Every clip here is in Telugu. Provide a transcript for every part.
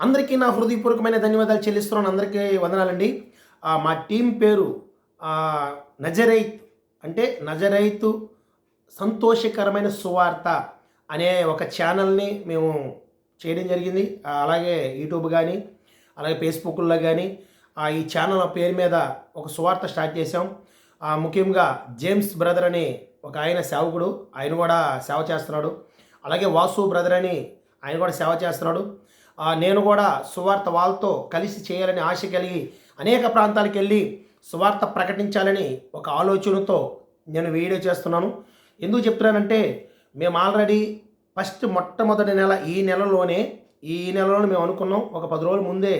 అందరికీ నా హృదయపూర్వకమైన ధన్యవాదాలు చెల్లిస్తున్నాను. అందరికీ వందనాలండి. మా టీం పేరు నజరైత్ అంటే నజరైతు సంతోషకరమైన సువార్త అనే ఒక ఛానల్ని మేము చేయడం జరిగింది. అలాగే యూట్యూబ్ కానీ, అలాగే ఫేస్బుక్లో కానీ ఈ ఛానల్ పేరు మీద ఒక సువార్త స్టార్ట్ చేసాం. ముఖ్యంగా జేమ్స్ బ్రదర్ అని ఒక ఆయన సేవకుడు, ఆయన కూడా సేవ చేస్తున్నాడు. అలాగే వాసు బ్రదర్ అని ఆయన కూడా సేవ చేస్తున్నాడు. నేను కూడా సువార్త వాళ్ళతో కలిసి చేయాలని ఆశ కలిగి అనేక ప్రాంతాలకు వెళ్ళి సువార్త ప్రకటించాలని ఒక ఆలోచనతో నేను వీడియో చేస్తున్నాను. ఎందుకు చెప్తున్నానంటే మేము ఆల్రెడీ మొట్టమొదటి నెల ఈ నెలలోనే మేము అనుకున్నాం. ఒక 10 రోజుల ముందే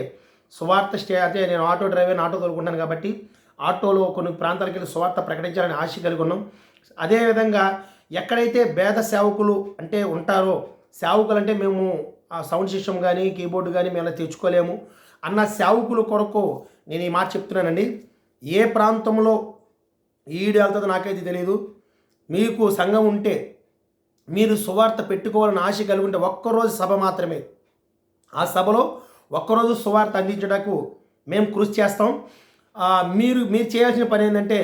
సువార్త అంటే నేను ఆటో తోలుకుంటాను కాబట్టి ఆటోలో కొన్ని ప్రాంతాలకు వెళ్ళి సువార్త ప్రకటించాలని ఆశ కలిగి ఉన్నాం. అదేవిధంగా ఎక్కడైతే భేద సేవకులు అంటే ఉంటారో, సేవకులు అంటే మేము సౌండ్ సిస్టమ్ కానీ కీబోర్డు కానీ మేము తెచ్చుకోలేము అన్న సేవకుల కొరకు నేను ఈ మాట చెప్తున్నానండి. ఏ ప్రాంతంలో ఈడు వెళ్తుందో నాకైతే తెలియదు. మీకు సంఘం ఉంటే మీరు సువార్త పెట్టుకోవాలని ఆశ కలిగి ఉంటే ఒక్కరోజు సభ మాత్రమే, ఆ సభలో ఒక్కరోజు సువార్త అందించడానికి మేము కృషి చేస్తాం. మీరు చేయాల్సిన పని ఏంటంటే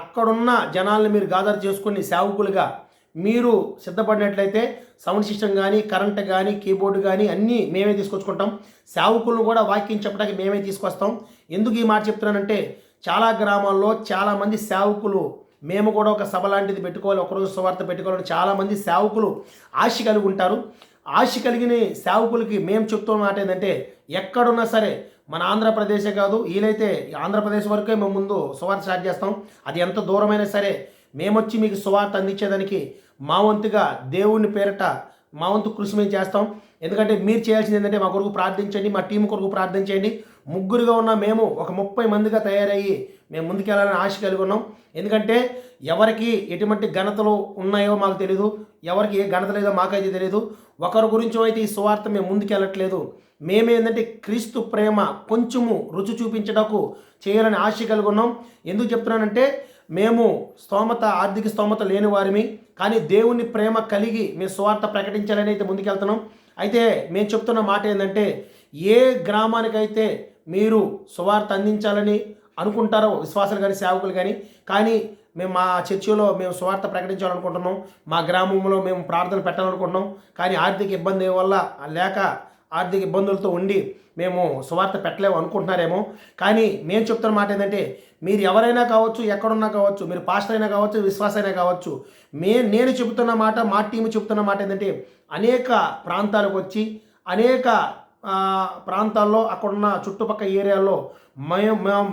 అక్కడున్న జనాల్ని మీరు గాదర్ చేసుకుని సేవకులుగా మీరు సిద్ధపడినట్లయితే సౌండ్ సిస్టమ్ కానీ, కరెంట్ కానీ, కీబోర్డు కానీ అన్నీ మేమే తీసుకొచ్చుకుంటాం. సేవకులను కూడా వాక్యం చెప్పడానికి మేమే తీసుకొస్తాం. ఎందుకు ఈ మాట చెప్తున్నానంటే చాలా గ్రామాల్లో చాలామంది సేవకులు మేము కూడా ఒక సభ లాంటిది పెట్టుకోవాలి, ఒకరోజు సువార్త పెట్టుకోవాలని చాలామంది సేవకులు ఆశ కలిగి ఉంటారు. ఆశ కలిగిన సేవకులకి మేము చెప్తున్న మాట ఏంటంటే ఎక్కడున్నా సరే, మన ఆంధ్రప్రదేశే కాదు, వీలైతే ఆంధ్రప్రదేశ్ వరకే మేము ముందు సువార్త స్టార్ట్ చేస్తాం. అది ఎంత దూరమైనా సరే మేమొచ్చి మీకు సువార్త అందించేదానికి మా వంతుగా దేవుని పేరట మా వంతు కృషి మేము చేస్తాం. ఎందుకంటే మీరు చేయాల్సింది ఏంటంటే మా కొరకు ప్రార్థించండి, మా టీం కొరకు ప్రార్థించండి. ముగ్గురుగా ఉన్న మేము ఒక 30 మందిగా తయారయ్యి మేము ముందుకెళ్ళాలని ఆశ కలిగి ఉన్నాం. ఎందుకంటే ఎవరికి ఎటువంటి ఘనతలు ఉన్నాయో మాకు తెలియదు, ఎవరికి ఏ ఘనత లేదో మాకైతే తెలియదు. ఒకరి గురించి అయితే ఈ సువార్త మేము ముందుకెళ్ళట్లేదు. మేమేంటంటే క్రీస్తు ప్రేమ కొంచెము రుచి చూపించడానికి చేయాలని ఆశ కలిగి ఉన్నాం. ఎందుకు చెప్తున్నానంటే మేము ఆర్థిక స్తోమత లేని వారిమి, కానీ దేవుని ప్రేమ కలిగి మేము సువార్త ప్రకటించాలని అయితే ముందుకెళ్తున్నాం. అయితే మేము చెప్తున్న మాట ఏంటంటే ఏ గ్రామానికైతే మీరు సువార్త అందించాలని అనుకుంటారో, విశ్వాసాలు కానీ సేవకులు కానీ మేము మా చర్చిలో మేము సువార్త ప్రకటించాలనుకుంటున్నాం, మా గ్రామంలో మేము ప్రార్థనలు పెట్టాలనుకుంటున్నాం, కానీ ఆర్థిక ఇబ్బంది వల్ల ఆర్థిక ఇబ్బందులతో ఉండి మేము సువార్త పెట్టలేము అనుకుంటున్నారేమో. కానీ మేము చెప్తున్న మాట ఏంటంటే మీరు ఎవరైనా కావచ్చు, ఎక్కడున్నా కావచ్చు, మీరు పాస్టర్ అయినా కావచ్చు, విశ్వాసైనా కావచ్చు, నేను చెబుతున్న మాట, మా టీం చెబుతున్న మాట ఏంటంటే అనేక ప్రాంతాలకు వచ్చి అనేక ప్రాంతాల్లో అక్కడున్న చుట్టుపక్కల ఏరియాల్లో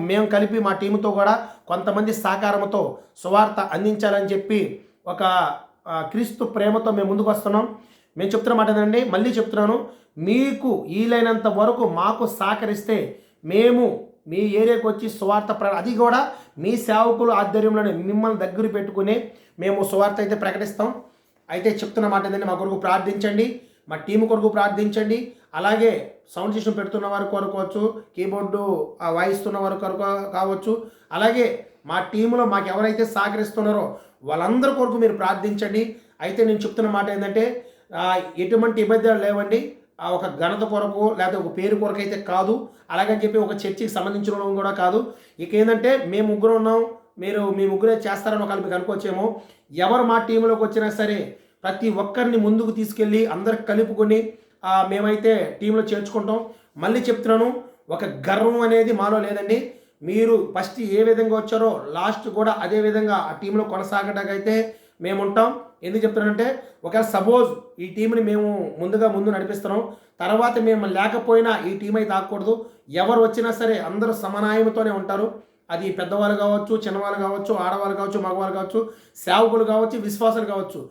మేము కలిపి మా టీంతో కూడా కొంతమంది సహకారంతో సువార్త అందించాలని చెప్పి ఒక క్రీస్తు ప్రేమతో మేము ముందుకు వస్తున్నాం. మేము చెప్తున్న మాట ఏంటంటే మళ్ళీ చెప్తున్నాను, మీకు వీలైనంత వరకు మాకు సహకరిస్తే మేము మీ ఏరియాకి వచ్చి సువార్త అది కూడా మీ సేవకులు ఆధ్వర్యంలోనే మిమ్మల్ని దగ్గర పెట్టుకుని మేము సువార్త అయితే ప్రకటిస్తాం. అయితే చెప్తున్న మాట ఏంటంటే మా కొరకు ప్రార్థించండి, మా టీం కొరకు ప్రార్థించండి. అలాగే సౌండ్ సిస్టమ్ పెడుతున్న వారు కొరకోవచ్చు, కీబోర్డు వాయిస్తున్న వారు కొరకు కావచ్చు, అలాగే మా టీంలో మాకు ఎవరైతే సహకరిస్తున్నారో వాళ్ళందరి కొరకు మీరు ప్రార్థించండి. అయితే నేను చెప్తున్న మాట ఏంటంటే ఎటువంటి ఇబ్బందులు లేవండి. ఒక ఘనత కొరకు లేకపోతే ఒక పేరు కొరకు అయితే కాదు, అలాగని చెప్పి ఒక చర్చికి సంబంధించిన కూడా కాదు. ఇక ఏంటంటే మేము ముగ్గురు ఉన్నాం, మీ ముగ్గురే చేస్తారని ఒకవేళ మీకు అనుకోవచ్చేమో. ఎవరు మా టీంలోకి వచ్చినా సరే ప్రతి ఒక్కరిని ముందుకు తీసుకెళ్ళి అందరికి కలుపుకొని మేమైతే టీంలో చేర్చుకుంటాం. మళ్ళీ చెప్తున్నాను, ఒక గర్వం అనేది మాలో లేదండి. మీరు ఫస్ట్ ఏ విధంగా వచ్చారో లాస్ట్ కూడా అదే విధంగా ఆ టీంలో కొనసాగడానికి అయితే మేము ఉంటాం. ఎందుకు చెప్తున్నానంటే ఒకవేళ సపోజ్ ఈ టీంని మేము ముందు నడిపిస్తున్నాం, తర్వాత మేము లేకపోయినా ఈ టీం అయితే ఆగకూడదు. ఎవరు వచ్చినా సరే అందరూ సమన్వయంతోనే ఉంటారు. అది పెద్దవాళ్ళు కావచ్చు, చిన్నవాళ్ళు కావచ్చు, ఆడవాళ్ళు కావచ్చు, మగవాళ్ళు కావచ్చు, సేవకులు కావచ్చు, విశ్వాసాలు కావచ్చు,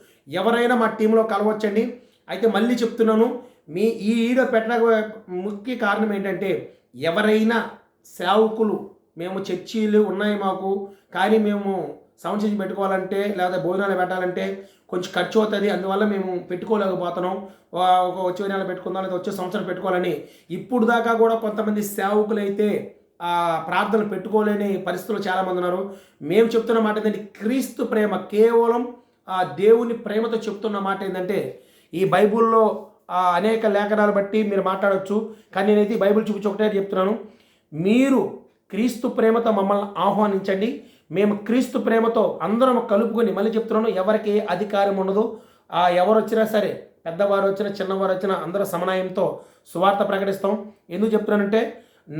ఎవరైనా మా టీంలో కలవచ్చండి. అయితే మళ్ళీ చెప్తున్నాను, మీ ఈ వీడియో పెట్టడానికి ముఖ్య కారణం ఏంటంటే ఎవరైనా సేవకులు మేము చర్చీలు ఉన్నాయి మాకు, కానీ మేము సౌండ్ సిస్టమ్ పెట్టుకోవాలంటే లేదా భోజనాలు పెట్టాలంటే కొంచెం ఖర్చు అవుతుంది, అందువల్ల మేము పెట్టుకోలేకపోతున్నాం. వచ్చే నెల పెట్టుకుందాం లేదా వచ్చే సంవత్సరం పెట్టుకోవాలని ఇప్పుడు దాకా కూడా కొంతమంది సేవకులు అయితే ప్రార్థనలు పెట్టుకోలేని పరిస్థితులు చాలామంది ఉన్నారు. మేము చెప్తున్న మాట ఏంటంటే క్రీస్తు ప్రేమ, కేవలం దేవుని ప్రేమతో చెప్తున్న మాట ఏంటంటే ఈ బైబుల్లో అనేక లేఖనాలు బట్టి మీరు మాట్లాడవచ్చు. కానీ నేనైతే ఈ బైబిల్ చూపించి ఒకటే చెప్తున్నాను. మీరు క్రీస్తు ప్రేమతో మమ్మల్ని ఆహ్వానించండి. మేము క్రీస్తు ప్రేమతో అందరం కలుపుకొని, మళ్ళీ చెప్తున్నాను, ఎవరికి అధికారం ఉండదు. ఎవరు వచ్చినా సరే, పెద్దవారు వచ్చినా చిన్నవారు వచ్చినా అందరూ సమన్వయంతో సువార్త ప్రకటిస్తాం. ఎందుకు చెప్తున్నానంటే,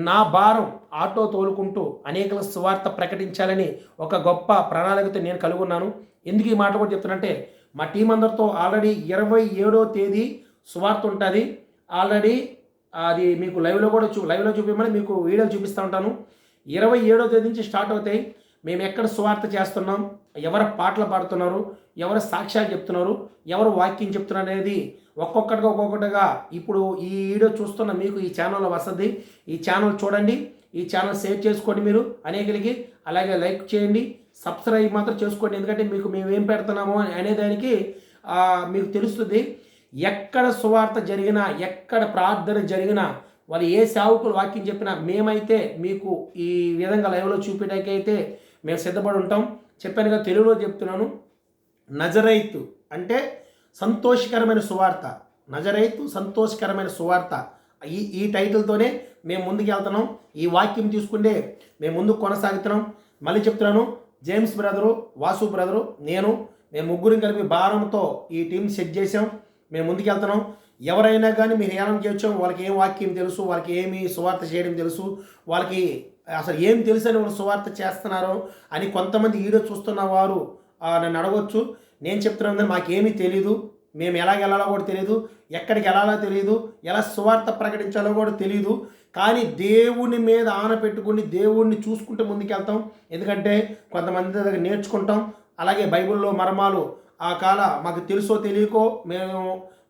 నా భారం ఆటో తోలుకుంటూ అనేకల సువార్త ప్రకటించాలని ఒక గొప్ప ప్రణాళికతో నేను కలిగి ఉన్నాను. ఎందుకు ఈ మాట కూడా చెప్తున్నానంటే, మా టీం అందరితో ఆల్రెడీ 27వ తేదీ సువార్త ఉంటుంది. ఆల్రెడీ అది మీకు లైవ్లో చూపించమని మీకు వీడియోలు చూపిస్తూ ఉంటాను. 27వ తేదీ నుంచి స్టార్ట్ అవుతాయి. మేము ఎక్కడ సువార్త చేస్తున్నాం, ఎవరు పాటలు పాడుతున్నారు, ఎవరు సాక్ష్యాలు చెప్తున్నారు, ఎవరు వాక్యం చెప్తున్నారు అనేది ఒక్కొక్కటిగా ఇప్పుడు ఈ వీడియో చూస్తున్న మీకు ఈ ఛానల్లో వస్తుంది. ఈ ఛానల్ చూడండి, ఈ ఛానల్ షేర్ చేసుకోండి మీరు అనేకలకి. అలాగే లైక్ చేయండి, సబ్స్క్రైబ్ మాత్రం చేసుకోండి. ఎందుకంటే మీకు మేము ఏం పెడుతున్నామో అనేదానికి మీకు తెలుస్తుంది. ఎక్కడ సువార్త జరిగినా, ఎక్కడ ప్రార్థన జరిగినా, వాళ్ళు ఏ సేవకులు వాక్యం చెప్పినా మేమైతే మీకు ఈ విధంగా లైవ్లో చూపించడానికైతే మేము సిద్ధపడి ఉంటాం. చెప్పాను కదా, తెలుగులో చెప్తున్నాను. నజరైతు అంటే సంతోషకరమైన సువార్త. నజరైతు సంతోషకరమైన సువార్త. ఈ టైటిల్తోనే మేము ముందుకు వెళ్తున్నాం. ఈ వాక్యం తీసుకుంటే మేము ముందుకు కొనసాగుతున్నాం. మళ్ళీ చెప్తున్నాను, జేమ్స్ బ్రదరు, వాసు బ్రదరు, మేము ముగ్గురిని కలిపి భారంతో ఈ టీం సెట్ చేసాం. మేము ముందుకు వెళ్తున్నాం. ఎవరైనా కానీ మీరు ఏం చేయొచ్చు, వాళ్ళకి ఏం వాక్యం తెలుసు, వాళ్ళకి ఏమి సువార్త చేయడం తెలుసు, వాళ్ళకి అసలు ఏం తెలుసు అని వాళ్ళు సువార్త చేస్తున్నారో అని కొంతమంది వీడియో చూస్తున్న వారు నన్ను అడగవచ్చు. నేను చెప్తున్నాను, మాకేమీ తెలీదు, మేము ఎలాగెళ్ళాలో కూడా తెలియదు, ఎక్కడికి వెళ్ళాలో తెలియదు, ఎలా సువార్త ప్రకటించాలో కూడా తెలియదు. కానీ దేవుని మీద ఆన పెట్టుకుని దేవుణ్ణి చూసుకుంటూ ముందుకెళ్తాం. ఎందుకంటే కొంతమంది దగ్గర నేర్చుకుంటాం. అలాగే బైబిల్లో మర్మాలు మాకు తెలుసో తెలియకో మేము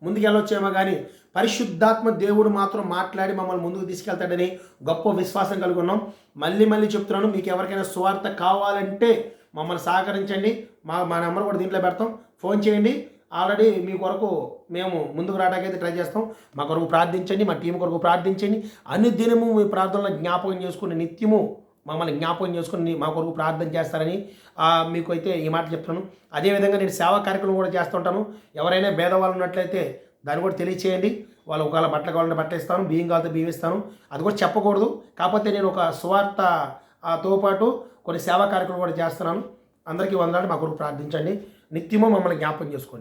ముందుకెళ్ళొచ్చేమో, కానీ పరిశుద్ధాత్మ దేవుడు మాత్రం మాట్లాడి మమ్మల్ని ముందుకు తీసుకెళ్తాడని గొప్ప విశ్వాసం కలిగి ఉన్నాం. మళ్ళీ చెప్తున్నాను, మీకు ఎవరికైనా సువార్త కావాలంటే మమ్మల్ని సహకరించండి. మా నెంబర్ కూడా దీంట్లో పెడతాం, ఫోన్ చేయండి. ఆల్రెడీ మీ కొరకు మేము ముందుకు రావడానికి ట్రై చేస్తాం. మా కొరకు ప్రార్థించండి, మా టీం కొరకు ప్రార్థించండి. అనుదినము మీ ప్రార్థనలో జ్ఞాపకం చేసుకుని, నిత్యము మమ్మల్ని జ్ఞాపకం చేసుకుని మా కొరకు ప్రార్థన చేస్తారని మీకు అయితే ఈ మాట చెప్తున్నాను. అదేవిధంగా నేను సేవా కార్యక్రమం కూడా చేస్తుంటాను. ఎవరైనా భేదవాళ్ళు ఉన్నట్లయితే దాన్ని కూడా తెలియచేయండి. వాళ్ళు ఒకవేళ బట్టలు కావాలంటే బట్టలు ఇస్తాను, బియ్యం కావాలంటే బియ్యం ఇస్తాను. అది కూడా చెప్పకూడదు. కాకపోతే నేను ఒక సువార్తతో పాటు కొన్ని సేవా కార్యక్రమం కూడా చేస్తున్నాను. అందరికీ వందనాలు. మా కొరకు ప్రార్థించండి. నిత్యము మమ్మల్ని జ్ఞాపకం చేసుకోండి.